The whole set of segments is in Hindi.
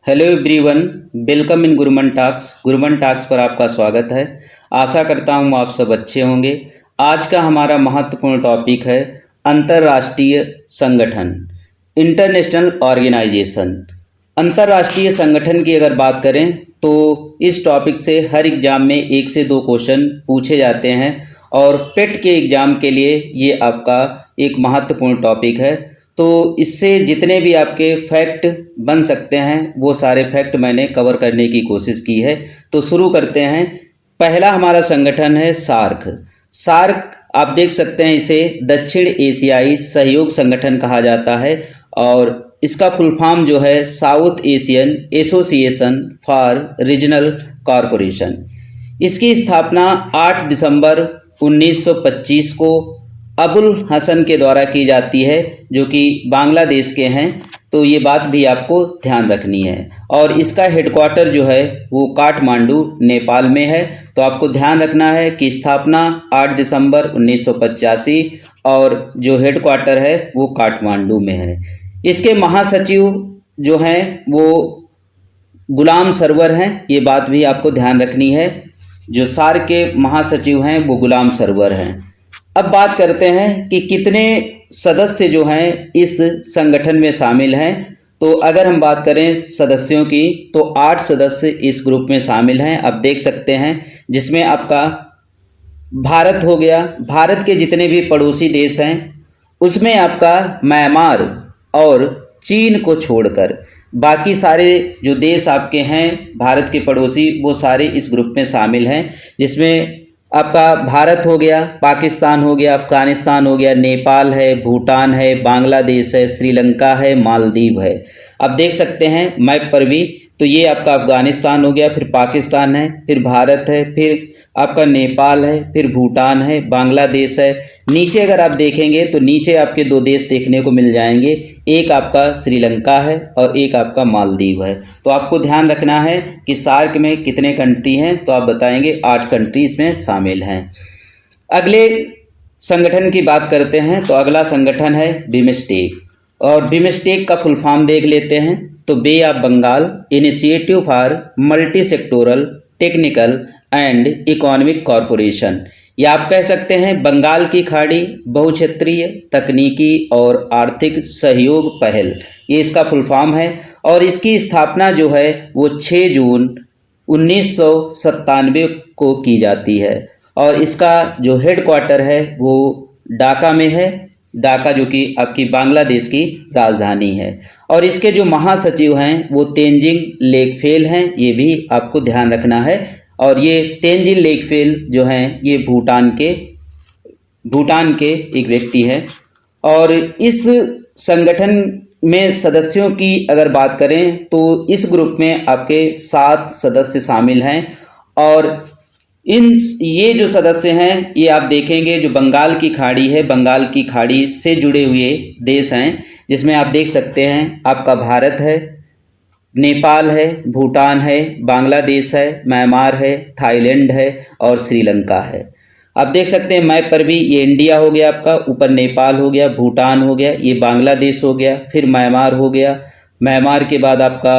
Hello everyone, welcome in Gurman talks. Gurman talks पर आपका स्वागत है। आशा करता हूँ आप सब अच्छे होंगे। आज का हमारा महत्वपूर्ण टॉपिक है अंतर्राष्ट्रीय संगठन, इंटरनेशनल ऑर्गेनाइजेशन। अंतर्राष्ट्रीय संगठन की अगर बात करें तो इस टॉपिक से हर एग्जाम में 1 से 2 क्वेश्चन पूछे जाते हैं और पेट के एग्ज़ाम के लिए ये आपका एक महत्वपूर्ण टॉपिक है। तो इससे जितने भी आपके फैक्ट बन सकते हैं वो सारे फैक्ट मैंने कवर करने की कोशिश की है। तो शुरू करते हैं। पहला हमारा संगठन है सार्क। सार्क आप देख सकते हैं, इसे दक्षिण एशियाई सहयोग संगठन कहा जाता है और इसका फुल फॉर्म जो है south Asian association for regional corporation. इसकी स्थापना 8 दिसंबर 1925 को अबुल हसन के द्वारा की जाती है, जो कि बांग्लादेश के हैं। तो ये बात भी आपको ध्यान रखनी है। और इसका हेडक्वार्टर जो है वो काठमांडू नेपाल में है। तो आपको ध्यान रखना है कि स्थापना 8 दिसंबर 1985 और जो हेडक्वार्टर है वो काठमांडू में है। इसके महासचिव जो हैं वो गुलाम सरवर हैं, ये बात भी आपको ध्यान रखनी है। जो सार्क के महासचिव हैं वो गुलाम सरवर हैं। अब बात करते हैं कि कितने सदस्य जो हैं इस संगठन में शामिल हैं। तो अगर हम बात करें सदस्यों की तो 8 सदस्य इस ग्रुप में शामिल हैं। आप देख सकते हैं, जिसमें आपका भारत हो गया। भारत के जितने भी पड़ोसी देश हैं उसमें आपका म्यांमार और चीन को छोड़कर बाकी सारे जो देश आपके हैं भारत के पड़ोसी वो सारे इस ग्रुप में शामिल हैं। जिसमें आपका भारत हो गया, पाकिस्तान हो गया, अफगानिस्तान हो गया, नेपाल है, भूटान है, बांग्लादेश है, श्रीलंका है, मालदीव है। आप देख सकते हैं मैप पर भी। तो ये आपका अफगानिस्तान हो गया, फिर पाकिस्तान है, फिर भारत है, फिर आपका नेपाल है, फिर भूटान है, बांग्लादेश है। नीचे अगर आप देखेंगे तो नीचे आपके 2 देश देखने को मिल जाएंगे, एक आपका श्रीलंका है और एक आपका मालदीव है। तो आपको ध्यान रखना है कि सार्क में कितने कंट्री हैं, तो आप बताएंगे 8 कंट्री इसमें शामिल हैं। अगले संगठन की बात करते हैं तो अगला संगठन है बिमस्टेक। और बिमस्टेक का फुल फॉर्म देख लेते हैं तो bay of Bengal initiative for multi sectoral technical and economic corporation. या आप कह सकते हैं बंगाल की खाड़ी बहुक्षेत्रीय तकनीकी और आर्थिक सहयोग पहल, ये इसका फुल फॉर्म है। और इसकी स्थापना जो है वो 6 जून 1997 को की जाती है। और इसका जो हेडक्वार्टर है वो ढाका में है, ढाका जो कि आपकी बांग्लादेश की राजधानी है। और इसके जो महासचिव हैं वो तेंजिंग लेकफेल हैं, ये भी आपको ध्यान रखना है। और ये तेंजिंग लेकफेल जो हैं ये भूटान के एक व्यक्ति हैं। और इस संगठन में सदस्यों की अगर बात करें तो इस ग्रुप में आपके 7 सदस्य शामिल हैं। और ये जो सदस्य हैं ये आप देखेंगे जो बंगाल की खाड़ी है, बंगाल की खाड़ी से जुड़े हुए देश हैं। जिसमें आप देख सकते हैं आपका भारत है, नेपाल है, भूटान है, बांग्लादेश है, म्यांमार है, थाईलैंड है और श्रीलंका है। आप देख सकते हैं मैप पर भी, ये इंडिया हो गया आपका, ऊपर नेपाल हो गया, भूटान हो गया, ये बांग्लादेश हो गया, फिर म्यांमार हो गया, म्यांमार के बाद आपका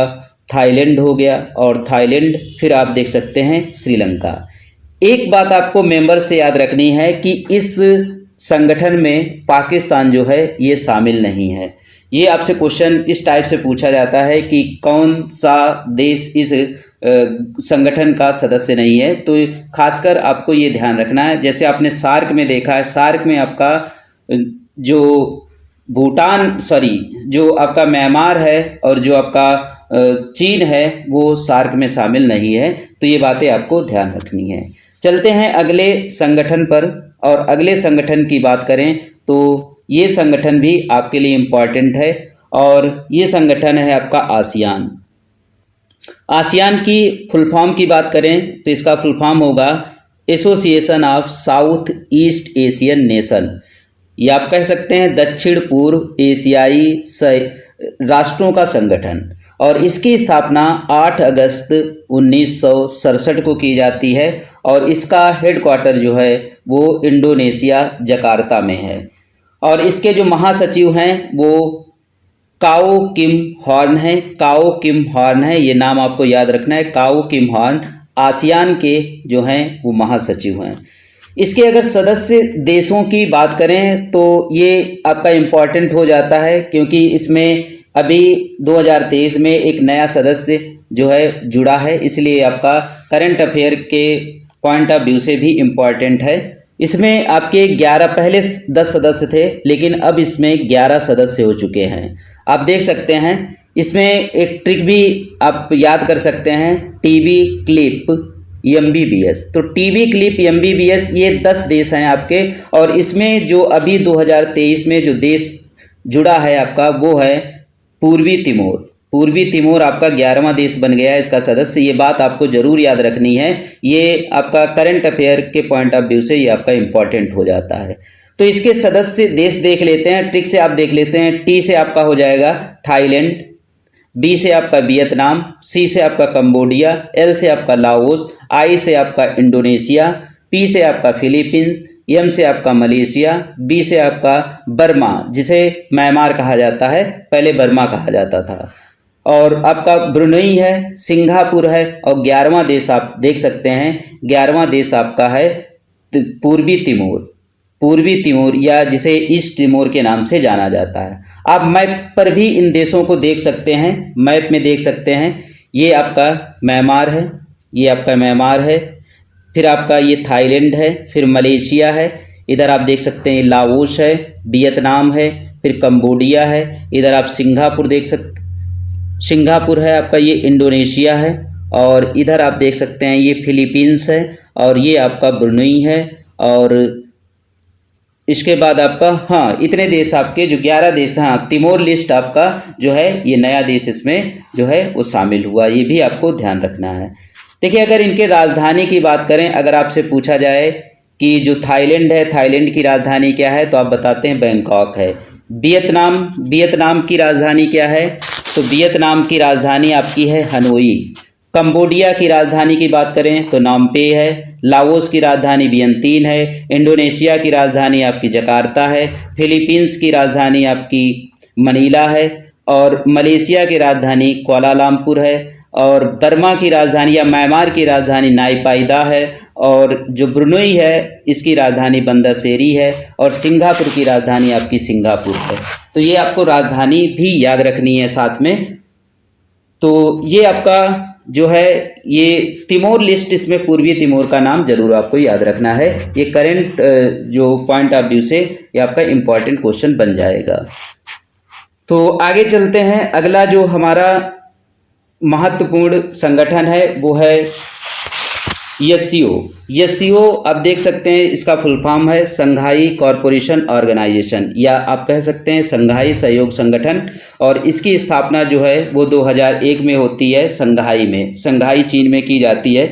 थाईलैंड हो गया और थाईलैंड, फिर आप देख सकते हैं श्रीलंका। एक बात आपको मेंबर से याद रखनी है कि इस संगठन में पाकिस्तान जो है ये शामिल नहीं है। ये आपसे क्वेश्चन इस टाइप से पूछा जाता है कि कौन सा देश इस संगठन का सदस्य नहीं है। तो खासकर आपको ये ध्यान रखना है। जैसे आपने सार्क में देखा है, सार्क में आपका जो जो आपका म्यांमार है और जो आपका चीन है वो सार्क में शामिल नहीं है। तो ये बातें आपको ध्यान रखनी है। चलते हैं अगले संगठन पर। और अगले संगठन की बात करें तो ये संगठन भी आपके लिए इम्पॉर्टेंट है। और ये संगठन है आपका आसियान। आसियान की फुल फॉर्म की बात करें तो इसका फुल फॉर्म होगा association of south east Asian nation. या आप कह सकते हैं दक्षिण पूर्व एशियाई राष्ट्रों का संगठन। और इसकी स्थापना 8 अगस्त 1967 को की जाती है। और इसका हेडक्वार्टर जो है वो इंडोनेशिया जकार्ता में है। और इसके जो महासचिव हैं वो काओ किम हॉर्न है, काओ किम हॉर्न है, ये नाम आपको याद रखना है। काओ किम हॉर्न आसियान के जो हैं वो महासचिव हैं। इसके अगर सदस्य देशों की बात करें तो ये आपका इम्पॉर्टेंट हो जाता है, क्योंकि इसमें अभी 2023 में एक नया सदस्य जो है जुड़ा है, इसलिए आपका करंट अफेयर के पॉइंट ऑफ व्यू से भी इम्पॉर्टेंट है। इसमें आपके 11 पहले 10 सदस्य थे, लेकिन अब इसमें 11 सदस्य हो चुके हैं। आप देख सकते हैं इसमें एक ट्रिक भी आप याद कर सकते हैं, टीबी क्लिप एमबीबीएस। तो टीबी क्लिप एमबीबीएस ये 10 देश हैं आपके, और इसमें जो अभी 2023 में जो देश जुड़ा है आपका वो है पूर्वी तिमोर। पूर्वी तिमोर आपका 11वां देश बन गया है इसका सदस्य। ये बात आपको जरूर याद रखनी है, ये आपका करंट अफेयर के पॉइंट ऑफ व्यू से ये आपका इम्पॉर्टेंट हो जाता है। तो इसके सदस्य देश देख लेते हैं, ट्रिक से आप देख लेते हैं। टी से आपका हो जाएगा थाईलैंड, बी से आपका वियतनाम, सी से आपका कंबोडिया, एल से आपका लाओस, आई से आपका इंडोनेशिया, पी से आपका फिलीपींस, एम से आपका मलेशिया, बी से आपका बर्मा, जिसे म्यांमार कहा जाता है, पहले बर्मा कहा जाता था, और आपका ब्रुनेई है, सिंगापुर है, और 11वां देश आप देख सकते हैं, 11वां देश आपका है पूर्वी तिमोर। पूर्वी तिमोर या जिसे ईस्ट तिमोर के नाम से जाना जाता है। आप मैप पर भी इन देशों को देख सकते हैं, मैप में देख सकते हैं। ये आपका म्यांमार है, ये आपका म्यांमार है, फिर आपका ये थाईलैंड है, फिर मलेशिया है, इधर आप देख सकते हैं लाओस है, वियतनाम है, फिर कंबोडिया है, इधर आप सिंगापुर देख सकते, सिंगापुर है आपका, ये इंडोनेशिया है, और इधर आप देख सकते हैं ये फिलीपींस है, और ये आपका ब्रुनेई है, और इसके बाद आपका इतने देश आपके जो 11 देश हैं। तिमोर लिस्ट आपका जो है ये नया देश इसमें जो है वो शामिल हुआ, ये भी आपको ध्यान रखना है। देखिए अगर इनके राजधानी की बात करें, अगर आपसे पूछा जाए कि जो थाईलैंड है, थाईलैंड की राजधानी क्या है, तो आप बताते हैं बैंकॉक है। वियतनाम की राजधानी क्या है, तो वियतनाम की राजधानी आपकी है हनोई। कंबोडिया की राजधानी की बात करें तो नामपे है। लाओस की राजधानी वियंतीन है। इंडोनेशिया की राजधानी आपकी जकार्ता है। फिलीपींस की राजधानी आपकी मनीला है, और मलेशिया की राजधानी कुआलालंपुर है, और बर्मा की राजधानी या म्यांमार की राजधानी नाईपाइदा है, और जो ब्रुनेई है इसकी राजधानी बंदरसेरी है, और सिंगापुर की राजधानी आपकी सिंगापुर है। तो ये आपको राजधानी भी याद रखनी है साथ में। तो ये आपका जो है ये तिमोर लिस्ट, इसमें पूर्वी तिमोर का नाम जरूर आपको याद रखना है। ये करंट जो पॉइंट ऑफ व्यू से ये आपका इम्पॉर्टेंट क्वेश्चन बन जाएगा। तो आगे चलते हैं। अगला जो हमारा महत्वपूर्ण संगठन है वो है एससीओ। आप देख सकते हैं इसका फुल फॉर्म है संघाई कॉरपोरेशन ऑर्गेनाइजेशन, या आप कह सकते हैं संघाई सहयोग संगठन। और इसकी स्थापना जो है वो 2001 में होती है संघाई चीन में की जाती है।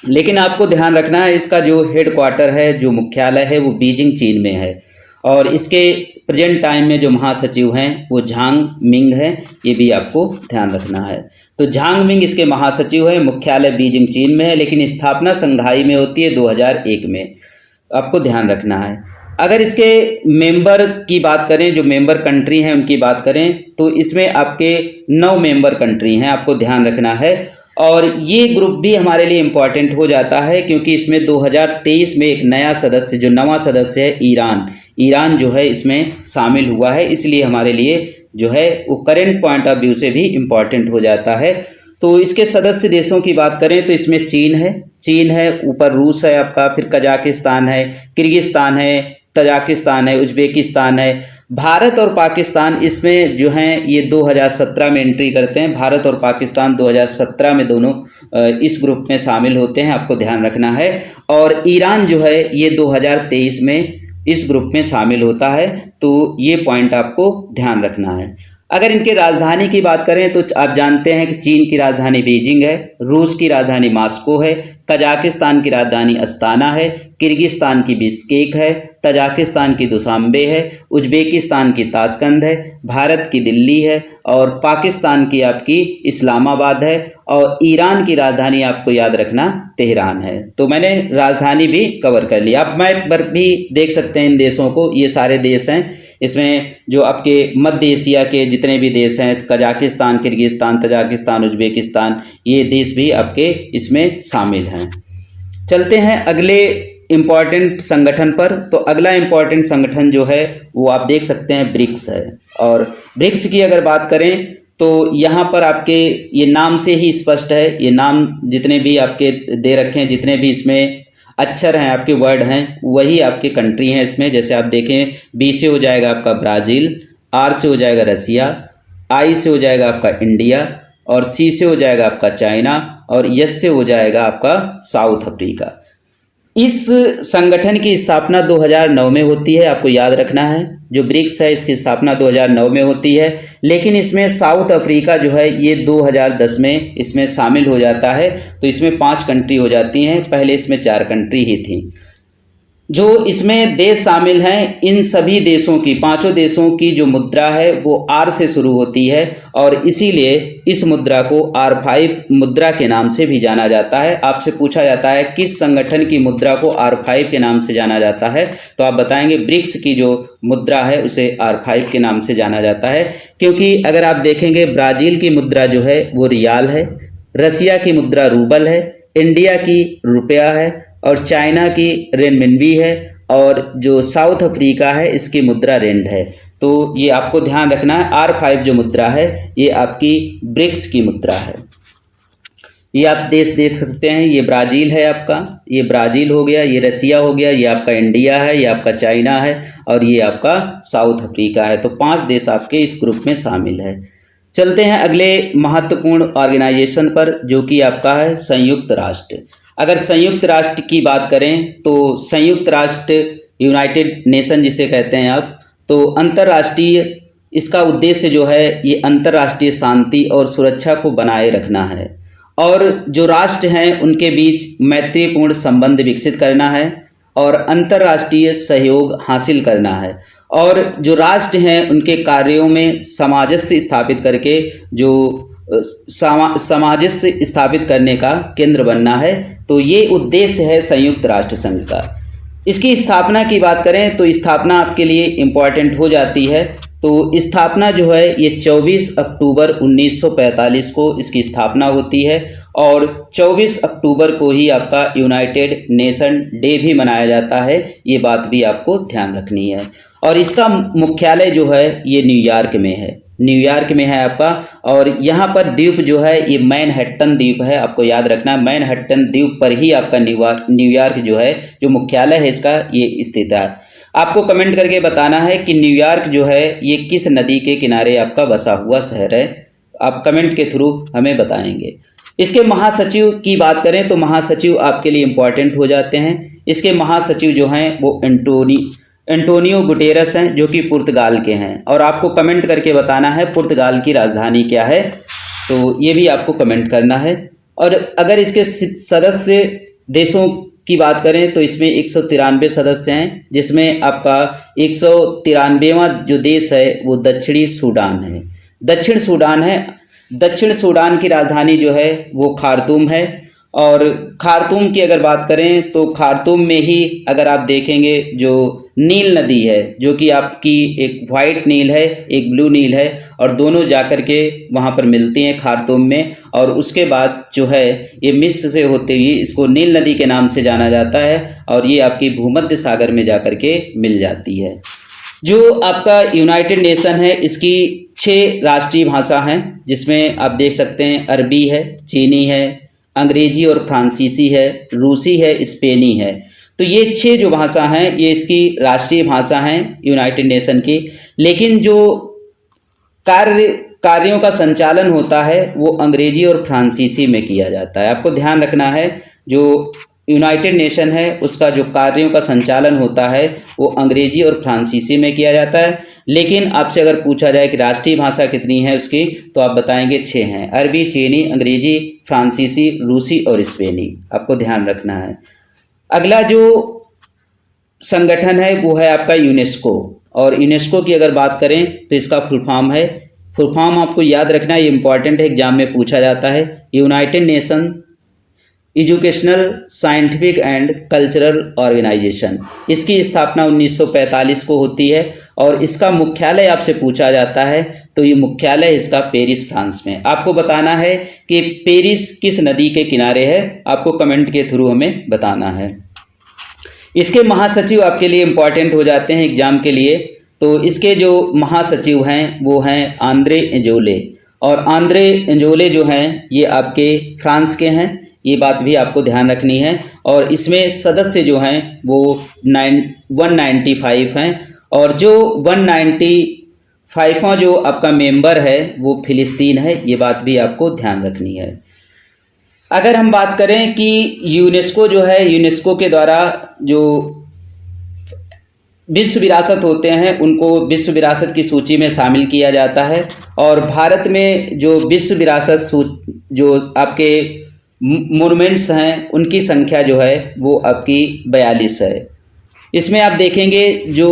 लेकिन आपको ध्यान रखना है इसका जो हेडक्वार्टर है, जो मुख्यालय है, वो बीजिंग चीन में है। और इसके प्रेजेंट टाइम में जो महासचिव हैं वो झांग मिंग हैं, ये भी आपको ध्यान रखना है। तो झांग मिंग इसके महासचिव है, मुख्यालय बीजिंग चीन में है, लेकिन स्थापना संघाई में होती है 2001 में, आपको ध्यान रखना है। अगर इसके मेंबर की बात करें, जो मेंबर कंट्री हैं उनकी बात करें, तो इसमें आपके 9 मेंबर कंट्री हैं, आपको ध्यान रखना है। और ये ग्रुप भी हमारे लिए इम्पॉर्टेंट हो जाता है, क्योंकि इसमें 2023 में एक नया सदस्य, जो नवा सदस्य है ईरान जो है इसमें शामिल हुआ है, इसलिए हमारे लिए जो है वो करेंट पॉइंट ऑफ व्यू से भी इम्पॉर्टेंट हो जाता है। तो इसके सदस्य देशों की बात करें तो इसमें चीन है, ऊपर रूस है आपका, फिर कजाकिस्तान है, किर्गिस्तान है, तजाकिस्तान है, उज्बेकिस्तान है, भारत और पाकिस्तान इसमें जो हैं ये 2017 में एंट्री करते हैं। भारत और पाकिस्तान 2017 में दोनों इस ग्रुप में शामिल होते हैं, आपको ध्यान रखना है। और ईरान जो है ये 2023 में इस ग्रुप में शामिल होता है, तो ये पॉइंट आपको ध्यान रखना है। अगर इनके राजधानी की बात करें तो आप जानते हैं कि चीन की राजधानी बीजिंग है, रूस की राजधानी मॉस्को है, कजाकिस्तान की राजधानी अस्ताना है, किर्गिस्तान की बिश्केक है, तजाकिस्तान की दुशांबे है, उज्बेकिस्तान की ताशकंद है, भारत की दिल्ली है और पाकिस्तान की आपकी इस्लामाबाद है और ईरान की राजधानी आपको याद रखना तेहरान है। तो मैंने राजधानी भी कवर कर लिया। आप मैप पर भी देख सकते हैं इन देशों को, ये सारे देश हैं। इसमें जो आपके मध्य एशिया के जितने भी देश हैं, कजाकिस्तान, किर्गिस्तान, तजाकिस्तान, उज्बेकिस्तान, ये देश भी आपके इसमें शामिल हैं। चलते हैं अगले इम्पॉर्टेंट संगठन पर। तो अगला इम्पॉर्टेंट संगठन जो है वो आप देख सकते हैं ब्रिक्स है। और ब्रिक्स की अगर बात करें तो यहाँ पर आपके ये नाम से ही स्पष्ट है, ये नाम जितने भी आपके दे रखे हैं, जितने भी इसमें अक्षर हैं, आपके वर्ड हैं, वही आपके कंट्री हैं इसमें। जैसे आप देखें, बी से हो जाएगा आपका ब्राज़ील, आर से हो जाएगा रसिया, आई से हो जाएगा आपका इंडिया और सी से हो जाएगा आपका चाइना और एस से हो जाएगा आपका साउथ अफ्रीका। इस संगठन की स्थापना 2009 में होती है, आपको याद रखना है। जो ब्रिक्स है इसकी स्थापना 2009 में होती है, लेकिन इसमें साउथ अफ्रीका जो है ये 2010 में इसमें शामिल हो जाता है। तो इसमें 5 कंट्री हो जाती हैं, पहले इसमें 4 कंट्री ही थी। जो इसमें देश शामिल हैं, इन सभी देशों की, 5 देशों की जो मुद्रा है वो आर से शुरू होती है और इसीलिए इस मुद्रा को R5 मुद्रा के नाम से भी जाना जाता है। आपसे पूछा जाता है किस संगठन की मुद्रा को R5 के नाम से जाना जाता है, तो आप बताएंगे ब्रिक्स की जो मुद्रा है उसे R5 के नाम से जाना जाता है। क्योंकि अगर आप देखेंगे, ब्राज़ील की मुद्रा जो है वो रियाल है, रसिया की मुद्रा रूबल है, इंडिया की रुपया है और चाइना की रेनमिनबी है और जो साउथ अफ्रीका है इसकी मुद्रा रेंड है। तो ये आपको ध्यान रखना है, R5 जो मुद्रा है ये आपकी ब्रिक्स की मुद्रा है। ये आप देश देख सकते हैं, ये ब्राज़ील है आपका, ये ब्राज़ील हो गया, ये रसिया हो गया, ये आपका इंडिया है, ये आपका चाइना है और ये आपका साउथ अफ्रीका है। तो 5 देश आपके इस ग्रुप में शामिल है। चलते हैं अगले महत्वपूर्ण ऑर्गेनाइजेशन पर, जो कि आपका है संयुक्त राष्ट्र। अगर संयुक्त राष्ट्र की बात करें तो संयुक्त राष्ट्र, यूनाइटेड नेशन जिसे कहते हैं आप, तो अंतर्राष्ट्रीय, इसका उद्देश्य जो है ये अंतर्राष्ट्रीय शांति और सुरक्षा को बनाए रखना है और जो राष्ट्र हैं उनके बीच मैत्रीपूर्ण संबंध विकसित करना है और अंतर्राष्ट्रीय सहयोग हासिल करना है और जो राष्ट्र हैं उनके कार्यों में सामंजस्य स्थापित करके जो सामंजस्य स्थापित करने का केंद्र बनना है। तो ये उद्देश्य है संयुक्त राष्ट्र संघ का। इसकी स्थापना की बात करें तो स्थापना आपके लिए इम्पॉर्टेंट हो जाती है। तो स्थापना जो है ये 24 अक्टूबर 1945 को इसकी स्थापना होती है और 24 अक्टूबर को ही आपका यूनाइटेड नेशन डे भी मनाया जाता है। ये बात भी आपको ध्यान रखनी है। और इसका मुख्यालय जो है ये न्यूयॉर्क में है, न्यूयॉर्क में है आपका। और यहाँ पर द्वीप जो है ये मैनहट्टन द्वीप है, आपको याद रखना है। मैनहट्टन द्वीप पर ही आपका न्यूयॉर्क जो है, जो मुख्यालय है इसका, ये स्थित है। आपको कमेंट करके बताना है कि न्यूयॉर्क जो है ये किस नदी के किनारे आपका बसा हुआ शहर है। आप कमेंट के थ्रू हमें बताएंगे। इसके महासचिव की बात करें तो महासचिव आपके लिए इम्पॉर्टेंट हो जाते हैं। इसके महासचिव जो हैं वो एंटोनियो गुटेरस हैं, जो कि पुर्तगाल के हैं। और आपको कमेंट करके बताना है पुर्तगाल की राजधानी क्या है, तो ये भी आपको कमेंट करना है। और अगर इसके सदस्य देशों की बात करें तो इसमें 193 सदस्य हैं, जिसमें आपका 193वां जो देश है वो दक्षिणी सूडान है। दक्षिण सूडान है। दक्षिण सूडान की राजधानी जो है वो खार्तूम है। और खार्तूम की अगर बात करें तो खार्तूम में ही अगर आप देखेंगे जो नील नदी है, जो कि आपकी एक वाइट नील है, एक ब्लू नील है, और दोनों जाकर के वहाँ पर मिलती हैं खार्तूम में। और उसके बाद जो है ये मिस्र से होते हुए इसको नील नदी के नाम से जाना जाता है और ये आपकी भूमध्य सागर में जाकर के मिल जाती है। जो आपका यूनाइटेड नेशन है इसकी 6 राष्ट्रीय भाषा हैं, जिसमें आप देख सकते हैं अरबी है, चीनी है, अंग्रेजी और फ्रांसीसी है, रूसी है, स्पेनी है। तो ये 6 जो भाषा हैं ये इसकी राष्ट्रीय भाषा हैं यूनाइटेड नेशन की। लेकिन जो कार्यों का संचालन होता है वो अंग्रेजी और फ्रांसीसी में किया जाता है। आपको ध्यान रखना है, जो यूनाइटेड नेशन है उसका जो कार्यों का संचालन होता है वो अंग्रेजी और फ्रांसीसी में किया जाता है। लेकिन आपसे अगर पूछा जाए कि राष्ट्रीय भाषा कितनी है उसकी, तो आप बताएंगे 6 हैं, अरबी, चीनी, अंग्रेजी, फ्रांसीसी, रूसी और स्पेनी। आपको ध्यान रखना है। अगला जो संगठन है वो है आपका यूनेस्को। और यूनेस्को की अगर बात करें तो इसका फुल फॉर्म आपको याद रखना है, ये इंपॉर्टेंट है, एग्जाम में पूछा जाता है। United Nation Educational, Scientific and Cultural Organisation. इसकी स्थापना 1945 को होती है और इसका मुख्यालय आपसे पूछा जाता है तो ये मुख्यालय इसका पेरिस, फ्रांस में। आपको बताना है कि पेरिस किस नदी के किनारे है, आपको कमेंट के थ्रू हमें बताना है। इसके महासचिव आपके लिए इम्पॉर्टेंट हो जाते हैं एग्जाम के लिए। तो इसके जो महासचिव हैं वो हैं आंद्रे एंजोले, और आंद्रे एंजोले जो हैं ये आपके फ्रांस के हैं, ये बात भी आपको ध्यान रखनी है। और इसमें सदस्य जो हैं वो 195 हैं, और जो 195वां जो आपका मेंबर है वो फिलिस्तीन है, ये बात भी आपको ध्यान रखनी है। अगर हम बात करें कि यूनेस्को जो है, यूनेस्को के द्वारा जो विश्व विरासत होते हैं उनको विश्व विरासत की सूची में शामिल किया जाता है। और भारत में जो विश्व विरासत जो आपके मोनुमेंट्स हैं उनकी संख्या जो है वो आपकी 42 है। इसमें आप देखेंगे जो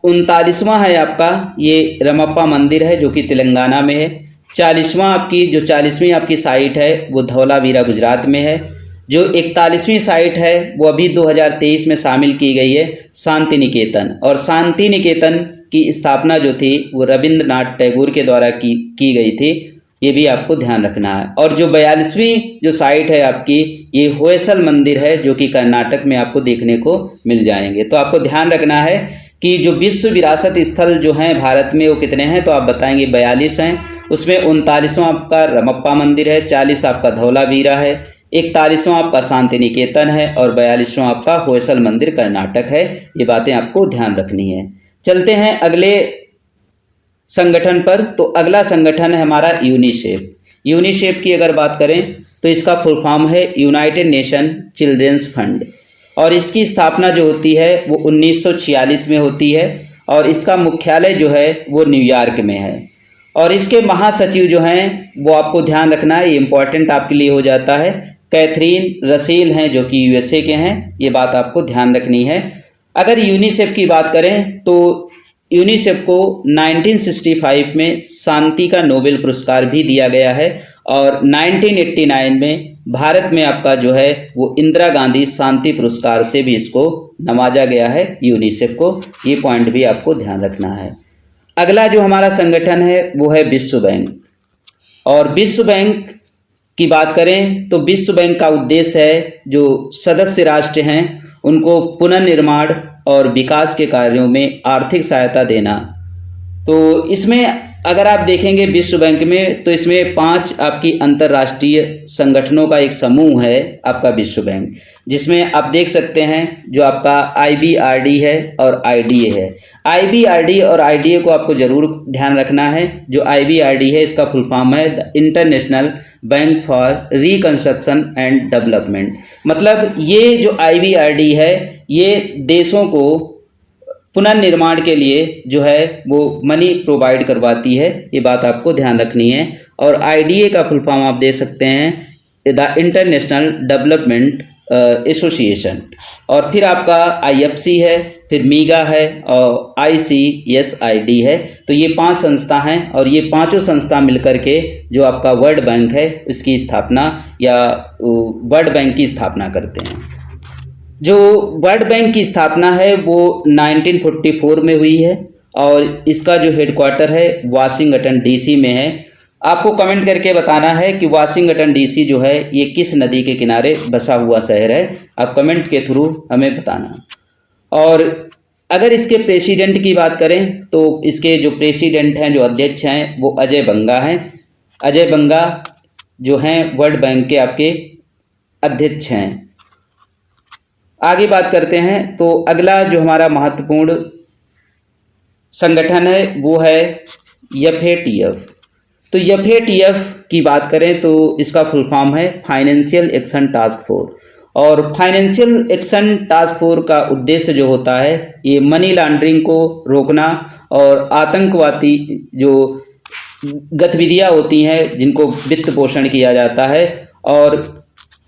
39वां है आपका ये रमप्पा मंदिर है जो कि तेलंगाना में है। 40वीं आपकी साइट है वो धौलावीरा गुजरात में है। जो 41वीं साइट है वो अभी 2023 में शामिल की गई है, शांति निकेतन। और शांति निकेतन की स्थापना जो थी वो रविंद्रनाथ टैगोर के द्वारा की गई थी, ये भी आपको ध्यान रखना है। और जो 42वीं जो साइट है आपकी ये होयसल मंदिर है जो कि कर्नाटक में आपको देखने को मिल जाएंगे। तो आपको ध्यान रखना है कि जो विश्व विरासत स्थल जो हैं भारत में वो कितने हैं, तो आप बताएंगे 42 हैं। उसमें 39वां आपका रमप्पा मंदिर है, 40 आपका धौलावीरा है, 41वां आपका शांति निकेतन है और 42वां आपका होयसल मंदिर कर्नाटक है। ये बातें आपको ध्यान रखनी है। चलते हैं अगले संगठन पर। तो अगला संगठन है हमारा यूनिसेफ। यूनिसेफ की अगर बात करें तो इसका फुल फॉर्म है यूनाइटेड नेशन चिल्ड्रंस फंड, और इसकी स्थापना जो होती है वो 1946 में होती है और इसका मुख्यालय जो है वो न्यूयॉर्क में है। और इसके महासचिव जो हैं वो आपको ध्यान रखना है, ये इंपॉर्टेंट आपके लिए हो जाता है, कैथरीन रसील हैं जो कि यूएसए के हैं, ये बात आपको ध्यान रखनी है। अगर यूनिसेफ की बात करें तो यूनिसेफ को 1965 में शांति का नोबेल पुरस्कार भी दिया गया है और 1989 में भारत में आपका जो है वो इंदिरा गांधी शांति पुरस्कार से भी इसको नवाजा गया है यूनिसेफ को। ये पॉइंट भी आपको ध्यान रखना है। अगला जो हमारा संगठन है वो है विश्व बैंक। और विश्व बैंक की बात करें तो विश्व बैंक का उद्देश्य है जो सदस्य राष्ट्र हैं उनको पुनर्निर्माण और विकास के कार्यों में आर्थिक सहायता देना। तो इसमें अगर आप देखेंगे विश्व बैंक में तो इसमें 5 आपकी अंतर्राष्ट्रीय संगठनों का एक समूह है आपका विश्व बैंक, जिसमें आप देख सकते हैं जो आपका IBRD है और IDA है। IBRD और IDA को आपको जरूर ध्यान रखना है। जो IBRD है इसका फुल फॉर्म है the international bank for reconstruction and development. मतलब ये जो IBRD है ये देशों को पुनर्निर्माण के लिए जो है वो मनी प्रोवाइड करवाती है, ये बात आपको ध्यान रखनी है। और IDA का फुल फॉर्म आप दे सकते हैं द इंटरनेशनल डेवलपमेंट एसोसिएशन। और फिर आपका IFC है, फिर मीगा है और ICSID है। तो ये 5 संस्था हैं और ये पांचों संस्था मिलकर के जो आपका वर्ल्ड बैंक है इसकी स्थापना या वर्ल्ड बैंक की स्थापना करते हैं। जो वर्ल्ड बैंक की स्थापना है वो 1944 में हुई है और इसका जो हेडक्वार्टर है वाशिंगटन DC में है। आपको कमेंट करके बताना है कि वाशिंगटन DC जो है ये किस नदी के किनारे बसा हुआ शहर है, आप कमेंट के थ्रू हमें बताना। और अगर इसके प्रेसिडेंट की बात करें तो इसके जो प्रेसिडेंट हैं, जो अध्यक्ष हैं वो अजय बंगा हैं। अजय बंगा जो हैं वर्ल्ड बैंक के आपके अध्यक्ष हैं। आगे बात करते हैं तो अगला जो हमारा महत्वपूर्ण संगठन है वो है FATF। तो FATF की बात करें तो इसका फुल फॉर्म है फाइनेंशियल एक्शन टास्क फोर्स। और फाइनेंशियल एक्शन टास्क फोर्स का उद्देश्य जो होता है ये मनी लॉन्ड्रिंग को रोकना और आतंकवादी जो गतिविधियां होती हैं जिनको वित्त पोषण किया जाता है और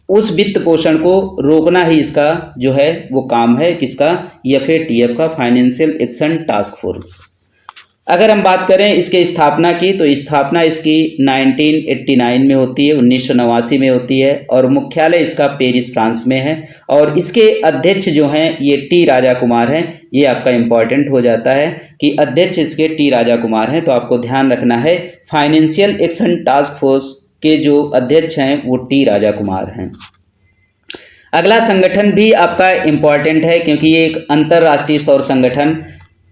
उस वित्त पोषण को रोकना ही इसका जो है वो काम है किसका, FATF का, फाइनेंशियल एक्शन टास्क फोर्स। अगर हम बात करें इसके स्थापना की तो स्थापना इसकी 1989 में होती है, 1989 में होती है और मुख्यालय इसका पेरिस फ्रांस में है और इसके अध्यक्ष जो हैं ये टी राजा कुमार हैं। ये आपका इम्पॉर्टेंट हो जाता है कि अध्यक्ष इसके टी राजा कुमार हैं, तो आपको ध्यान रखना है फाइनेंशियल एक्शन टास्क फोर्स के जो अध्यक्ष हैं वो टी राजा कुमार हैं। अगला संगठन भी आपका इम्पॉर्टेंट है क्योंकि ये एक अंतर्राष्ट्रीय सौर संगठन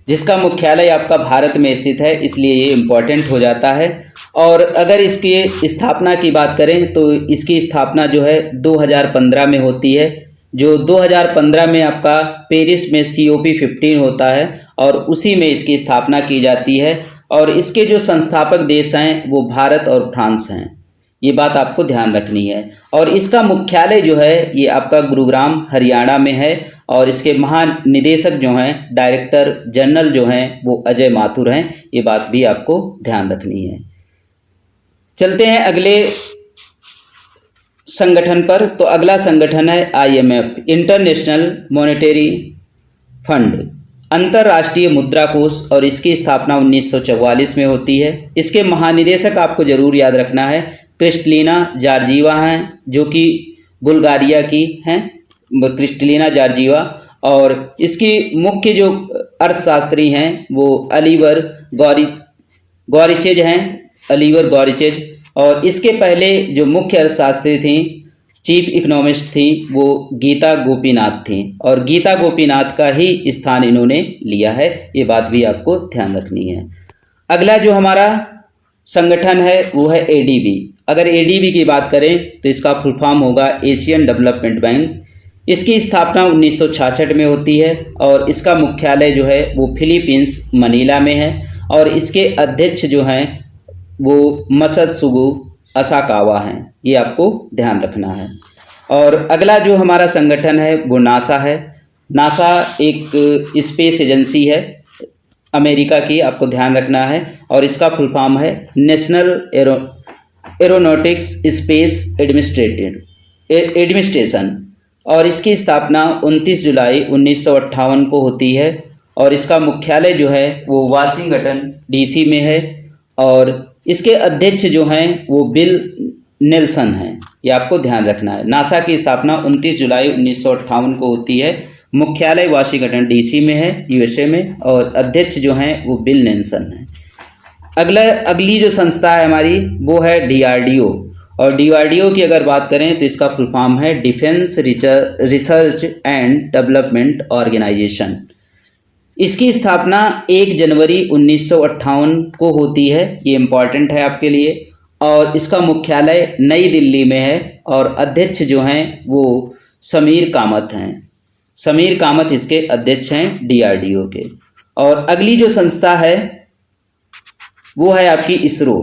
जिसका मुख्यालय आपका भारत में स्थित है, इसलिए ये इम्पॉर्टेंट हो जाता है। और अगर इसकी स्थापना की बात करें तो इसकी स्थापना जो है 2015 में होती है, जो 2015 में आपका पेरिस में COP15 होता है और उसी में इसकी स्थापना की जाती है और इसके जो संस्थापक देश हैं वो भारत और फ्रांस हैं, ये बात आपको ध्यान रखनी है। और इसका मुख्यालय जो है ये आपका गुरुग्राम हरियाणा में है और इसके महानिदेशक जो हैं, डायरेक्टर जनरल जो हैं वो अजय माथुर हैं, ये बात भी आपको ध्यान रखनी है। चलते हैं अगले संगठन पर। तो अगला संगठन है IMF, इंटरनेशनल मॉनेटरी फंड, अंतर्राष्ट्रीय मुद्रा कोष और इसकी स्थापना 1944 में होती है। इसके महानिदेशक आपको जरूर याद रखना है क्रिस्टलिना जॉर्जीवा हैं जो कि बुल्गारिया की हैं, क्रिस्टलिना जॉर्जीवा। और इसकी मुख्य जो अर्थशास्त्री हैं वो अलीवर गॉरिचेज हैं, अलीवर गॉरिचेज। और इसके पहले जो मुख्य अर्थशास्त्री थी, चीफ इकोनॉमिस्ट थी, वो गीता गोपीनाथ थी और गीता गोपीनाथ का ही स्थान इन्होंने लिया है, ये बात भी आपको ध्यान रखनी है। अगला जो हमारा संगठन है वो है ADB। अगर ADB की बात करें तो इसका फुल फॉर्म होगा एशियन डेवलपमेंट बैंक। इसकी स्थापना 1966 में होती है और इसका मुख्यालय जो है वो फिलीपींस मनीला में है और इसके अध्यक्ष जो हैं वो मसत्सुगु असाकावा हैं, ये आपको ध्यान रखना है। और अगला जो हमारा संगठन है वो नासा है। नासा एक स्पेस एजेंसी है अमेरिका की, आपको ध्यान रखना है और इसका फुल फॉर्म है नेशनल एरोनॉटिक्स स्पेस एडमिनिस्ट्रेशन और इसकी स्थापना 29 जुलाई 1958 को होती है और इसका मुख्यालय जो है वो वाशिंगटन DC में है और इसके अध्यक्ष जो हैं वो बिल नेल्सन हैं, ये आपको ध्यान रखना है। नासा की स्थापना 29 जुलाई 1958 को होती है, मुख्यालय वाशिंगटन DC में है USA में और अध्यक्ष जो हैं वो बिल नेल्सन हैं। अगली जो संस्था है हमारी वो है DRDO और DRDO की अगर बात करें तो इसका फुल फॉर्म है Defence Research and Development Organisation. इसकी स्थापना 1 जनवरी 1958 को होती है, ये इम्पॉर्टेंट है आपके लिए। और इसका मुख्यालय नई दिल्ली में है और अध्यक्ष जो हैं वो समीर कामत हैं। समीर कामत इसके अध्यक्ष हैं DRDO के। और अगली जो संस्था है वो है आपकी इसरो।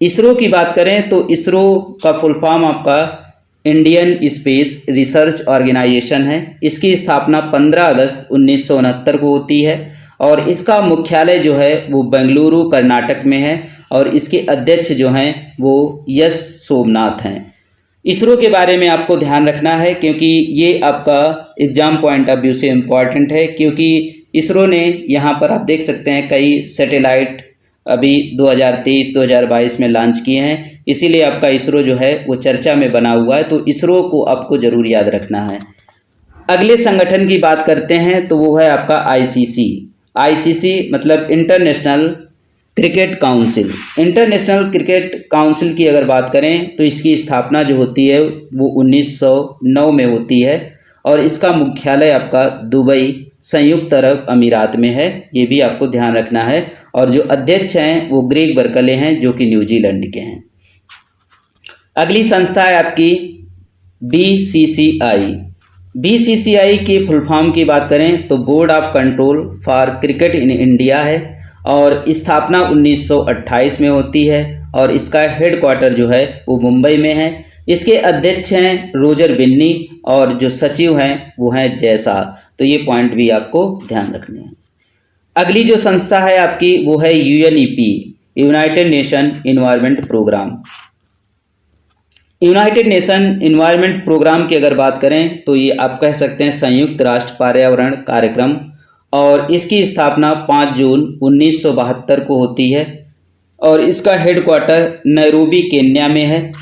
इसरो की बात करें तो इसरो का फुल फॉर्म आपका इंडियन स्पेस रिसर्च ऑर्गेनाइजेशन है। इसकी स्थापना 15 अगस्त 1969 को होती है और इसका मुख्यालय जो है वो बेंगलुरु कर्नाटक में है और इसके अध्यक्ष जो हैं वो यश सोमनाथ हैं। इसरो के बारे में आपको ध्यान रखना है क्योंकि ये आपका एग्जाम पॉइंट ऑफ व्यू से इम्पॉर्टेंट है, क्योंकि इसरो ने यहाँ पर आप देख सकते हैं कई सैटेलाइट अभी 2023-2022 में लॉन्च किए हैं, इसीलिए आपका इसरो जो है वो चर्चा में बना हुआ है, तो इसरो को आपको ज़रूर याद रखना है। अगले संगठन की बात करते हैं तो वो है आपका ICC मतलब international cricket council. International cricket council की अगर बात करें तो इसकी स्थापना जो होती है वो 1909 में होती है और इसका मुख्यालय आपका दुबई संयुक्त अरब अमीरात में है, ये भी आपको ध्यान रखना है। और जो अध्यक्ष हैं वो ग्रेग बर्कले हैं जो कि न्यूजीलैंड के हैं। अगली संस्था है आपकी BCCI। BCCI की फुल फॉर्म की बात करें तो board of control for cricket in India है और स्थापना 1928 में होती है और इसका हेडक्वार्टर जो है वो मुंबई में है। इसके अध्यक्ष हैं रोजर बिन्नी और जो सचिव हैं वो हैं जयसाल। तो ये पॉइंट भी आपको ध्यान रखने हैं। अगली जो संस्था है आपकी वो है UNEP, United Nation Environment Programme. United Nation Environment Programme की अगर बात करें तो ये आप कह सकते हैं संयुक्त राष्ट्र पर्यावरण कार्यक्रम, और इसकी स्थापना 5 जून 1972 को होती है और इसका हेडक्वार्टर नैरोबी केन्या में है।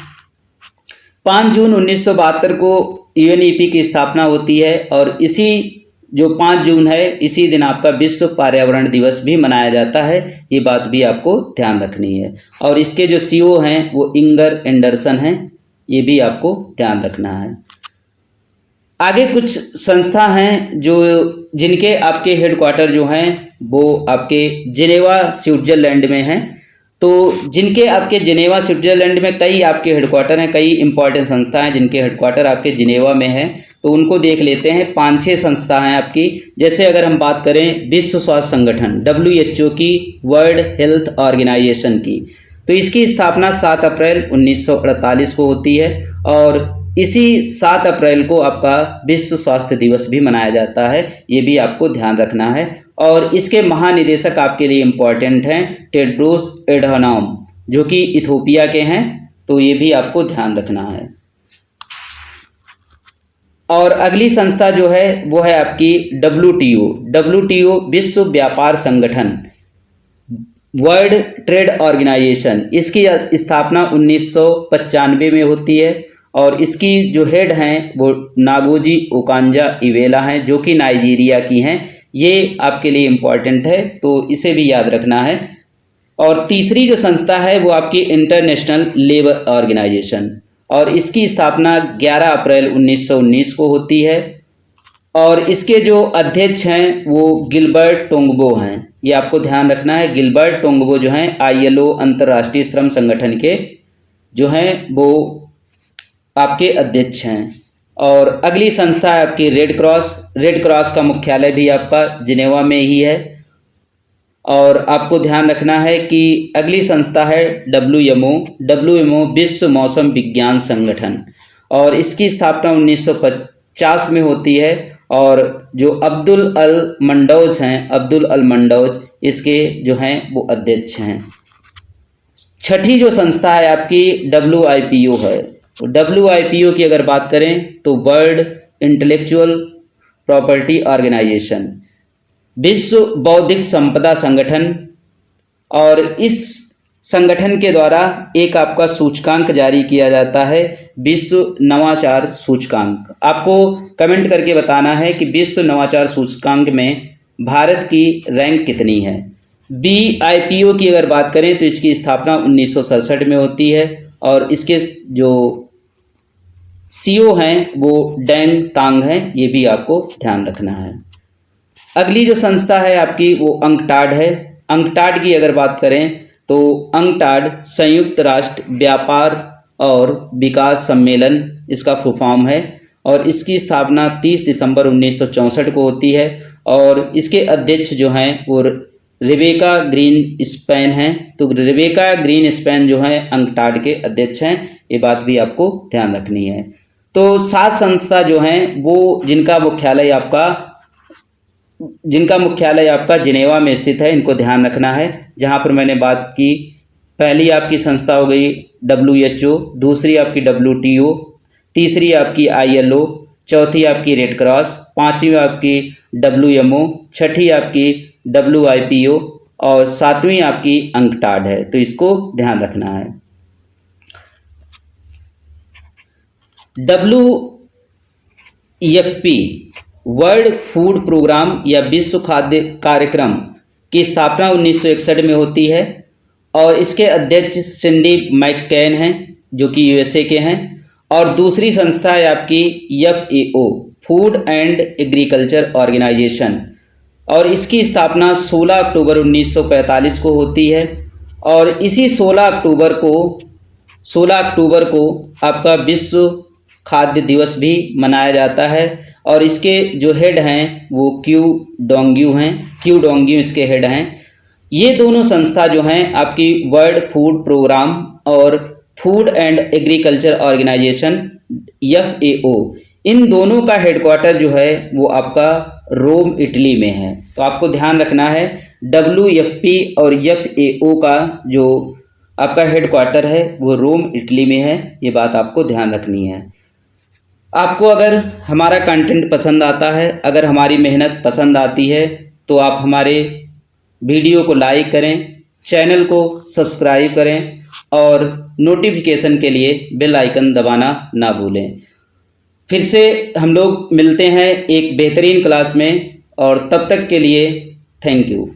5 जून 1972 को यूएनईपी की स्थापना होती है और इसी जो 5 जून है इसी दिन आपका विश्व पर्यावरण दिवस भी मनाया जाता है। ये बात भी आपको ध्यान रखनी है। और इसके जो सीईओ हैं वो इंगर एंडरसन हैं, ये भी आपको ध्यान रखना है। आगे कुछ संस्था हैं जो जिनके आपके हेडक्वार्टर जो हैं वो आपके जिनेवा स्विट्जरलैंड में हैं। तो जिनके आपके जिनेवा स्विट्जरलैंड में कई आपके हेडक्वार्टर हैं, कई इंपॉर्टेंट संस्था हैं जिनके हेडक्वार्टर आपके जिनेवा में हैं, तो उनको देख लेते हैं। 5-6 संस्था हैं आपकी। जैसे अगर हम बात करें विश्व स्वास्थ्य संगठन WHO की, वर्ल्ड हेल्थ ऑर्गेनाइजेशन की, तो इसकी स्थापना 7 अप्रैल 1948 को होती है और इसी 7 अप्रैल को आपका विश्व स्वास्थ्य दिवस भी मनाया जाता है। ये भी आपको ध्यान रखना है। और इसके महानिदेशक आपके लिए इम्पॉर्टेंट हैं टेड्रोस एडहानोम, जो कि इथोपिया के हैं, तो ये भी आपको ध्यान रखना है। और अगली संस्था जो है वो है आपकी WTO विश्व व्यापार संगठन, वर्ल्ड ट्रेड ऑर्गेनाइजेशन। इसकी स्थापना 1995 में होती है और इसकी जो हेड हैं वो नागोजी ओकांजा इवेला हैं, जो कि नाइजीरिया की हैं। ये आपके लिए इम्पॉर्टेंट है, तो इसे भी याद रखना है। और तीसरी जो संस्था है वो आपकी इंटरनेशनल लेबर ऑर्गेनाइजेशन, और इसकी स्थापना 11 अप्रैल 1919 को होती है और इसके जो अध्यक्ष हैं वो गिलबर्ट टोंगबो हैं। ये आपको ध्यान रखना है। गिलबर्ट टोंगबो जो हैं ILO अंतर्राष्ट्रीय श्रम संगठन के जो हैं वो आपके अध्यक्ष हैं। और अगली संस्था है आपकी रेड क्रॉस का मुख्यालय भी आपका जिनेवा में ही है। और आपको ध्यान रखना है कि अगली संस्था है WMO विश्व मौसम विज्ञान संगठन, और इसकी स्थापना 1950 में होती है और जो अब्दुल अल मंडौज इसके जो हैं वो अध्यक्ष हैं। छठी जो संस्था है आपकी WIPO है। तो WIPO की अगर बात करें तो वर्ल्ड इंटेलेक्चुअल प्रॉपर्टी ऑर्गेनाइजेशन, विश्व बौद्धिक संपदा संगठन, और इस संगठन के द्वारा एक आपका सूचकांक जारी किया जाता है, विश्व नवाचार सूचकांक। आपको कमेंट करके बताना है कि विश्व नवाचार सूचकांक में भारत की रैंक कितनी है। BIPO की अगर बात करें तो इसकी स्थापना 1967 में होती है और इसके जो CEO हैं वो डेंग तांग हैं। ये भी आपको ध्यान रखना है। अगली जो संस्था है आपकी वो अंकटाड है। अंकटाड की अगर बात करें तो अंकटाड संयुक्त राष्ट्र व्यापार और विकास सम्मेलन इसका फुल फॉर्म है और इसकी स्थापना 30 दिसंबर 1964 को होती है और इसके अध्यक्ष जो हैं वो रेबेका ग्रीनस्पैन हैं। तो रेबेका ग्रीनस्पैन जो हैं अंकटाड के अध्यक्ष हैं। ये बात भी आपको ध्यान रखनी है। तो 7 संस्था जो हैं वो जिनका मुख्यालय आपका जिनेवा में स्थित है, इनको ध्यान रखना है। जहां पर मैंने बात की, पहली आपकी संस्था हो गई WHO, दूसरी आपकी WTO, तीसरी आपकी ILO, चौथी आपकी रेड क्रॉस, पांचवी आपकी WMO, छठी आपकी WIPO और सातवीं आपकी अंकटाड है। तो इसको ध्यान रखना है। WFP वर्ल्ड फूड प्रोग्राम या विश्व खाद्य कार्यक्रम की स्थापना 1961 में होती है और इसके अध्यक्ष सिंडी मैककेन हैं जो कि USA के हैं। और दूसरी संस्था है आपकी FAO Food and Agriculture Organisation और इसकी स्थापना 16 अक्टूबर 1945 को होती है और इसी 16 अक्टूबर को आपका विश्व खाद्य दिवस भी मनाया जाता है और इसके जो हेड हैं वो क्यू डोंग्यू इसके हेड हैं। ये दोनों संस्था जो हैं आपकी वर्ल्ड फूड प्रोग्राम और Food and Agriculture Organisation FAO, इन दोनों का हेडक्वार्टर जो है वो आपका रोम इटली में है। तो आपको ध्यान रखना है WFP और FAO का जो आपका हेडक्वार्टर है वो रोम इटली में है, ये बात आपको ध्यान रखनी है। आपको अगर हमारा कंटेंट पसंद आता है, अगर हमारी मेहनत पसंद आती है, तो आप हमारे वीडियो को लाइक करें, चैनल को सब्सक्राइब करें और नोटिफिकेशन के लिए बेल आइकन दबाना ना भूलें। फिर से हम लोग मिलते हैं एक बेहतरीन क्लास में, और तब तक के लिए थैंक यू।